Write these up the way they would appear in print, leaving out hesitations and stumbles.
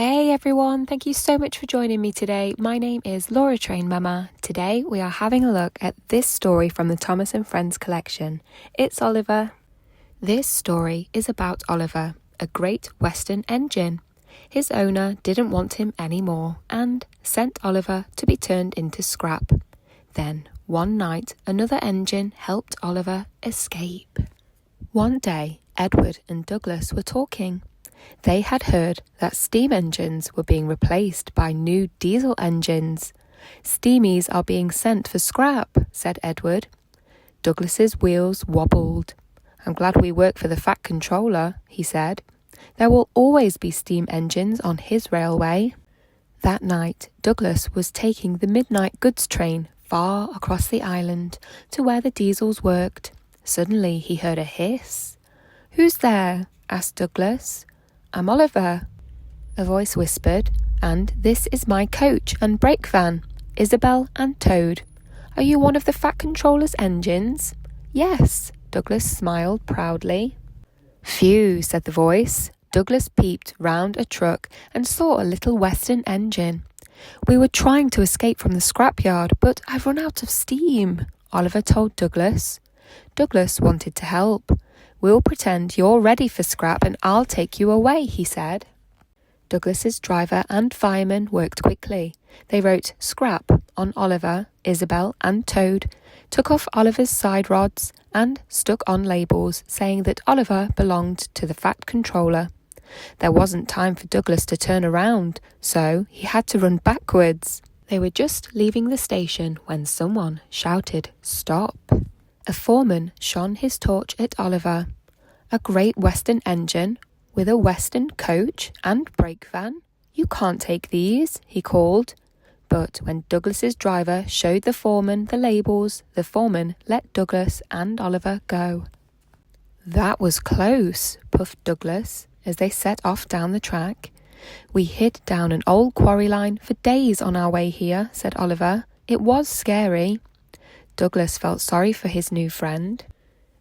Hey everyone, thank you so much for joining me today. My name is Laura Train Mama. Today we are having a look at this story from the Thomas and Friends collection. It's Oliver. This story is about Oliver, a great Western engine. His owner didn't want him anymore and sent Oliver to be turned into scrap. Then, one night, another engine helped Oliver escape. One day, Edward and Douglas were talking. They had heard that steam engines were being replaced by new diesel engines. "Steamies are being sent for scrap," said Edward. Douglas's wheels wobbled. "I'm glad we work for the Fat Controller," he said. "There will always be steam engines on his railway." That night, Douglas was taking the midnight goods train far across the island to where the diesels worked. Suddenly he heard a hiss. "Who's there?" asked Douglas. "I'm Oliver," a voice whispered, "and this is my coach and brake van, Isabel and Toad. Are you one of the Fat Controller's engines?" "Yes," Douglas smiled proudly. "Phew," said the voice. Douglas peeped round a truck and saw a little Western engine. "We were trying to escape from the scrapyard, but I've run out of steam," Oliver told Douglas. Douglas wanted to help. "We'll pretend you're ready for scrap and I'll take you away," he said. Douglas's driver and fireman worked quickly. They wrote "scrap" on Oliver, Isabel and Toad, took off Oliver's side rods and stuck on labels saying that Oliver belonged to the Fat Controller. There wasn't time for Douglas to turn around, so he had to run backwards. They were just leaving the station when someone shouted, "Stop!" A foreman shone his torch at Oliver. "A great Western engine with a Western coach and brake van? You can't take these," he called. But when Douglas's driver showed the foreman the labels, the foreman let Douglas and Oliver go. "That was close," puffed Douglas as they set off down the track. "We hid down an old quarry line for days on our way here," said Oliver. "It was scary." Douglas felt sorry for his new friend.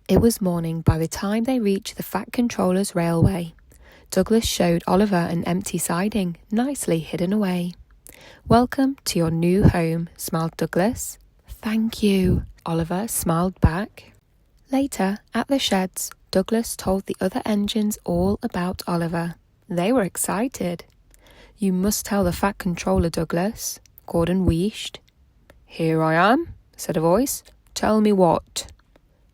It was morning by the time they reached the Fat Controller's railway. Douglas showed Oliver an empty siding, nicely hidden away. "Welcome to your new home," smiled Douglas. "Thank you," Oliver smiled back. Later, at the sheds, Douglas told the other engines all about Oliver. They were excited. "You must tell the Fat Controller, Douglas," Gordon wheezed. "Here I am," said a voice. "Tell me what?"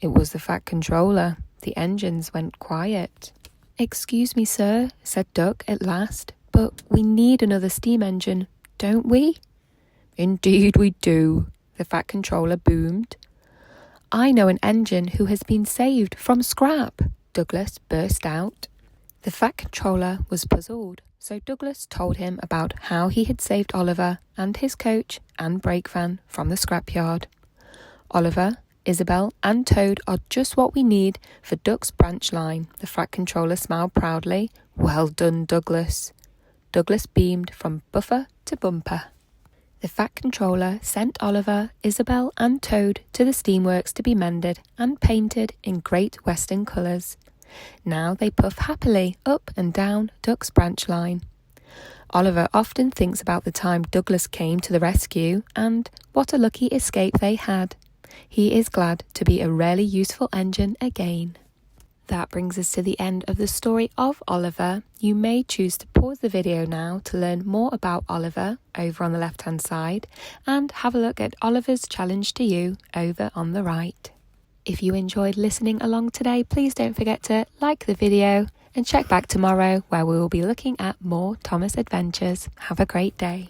It was the Fat Controller. The engines went quiet. "Excuse me, sir," said Duck at last, "but we need another steam engine, don't we?" "Indeed we do," the Fat Controller boomed. "I know an engine who has been saved from scrap," Douglas burst out. The Fat Controller was puzzled, so Douglas told him about how he had saved Oliver and his coach and brake van from the scrapyard. "Oliver, Isabel and Toad are just what we need for Duck's branch line," the Fat Controller smiled proudly. "Well done, Douglas." Douglas beamed from buffer to bumper. The Fat Controller sent Oliver, Isabel and Toad to the steamworks to be mended and painted in great Western colours. Now they puff happily up and down Duck's branch line. Oliver often thinks about the time Douglas came to the rescue and what a lucky escape they had. He is glad to be a really useful engine again. That brings us to the end of the story of Oliver. You may choose to pause the video now to learn more about Oliver over on the left-hand side and have a look at Oliver's challenge to you over on the right. If you enjoyed listening along today, please don't forget to like the video and check back tomorrow where we will be looking at more Thomas adventures. Have a great day.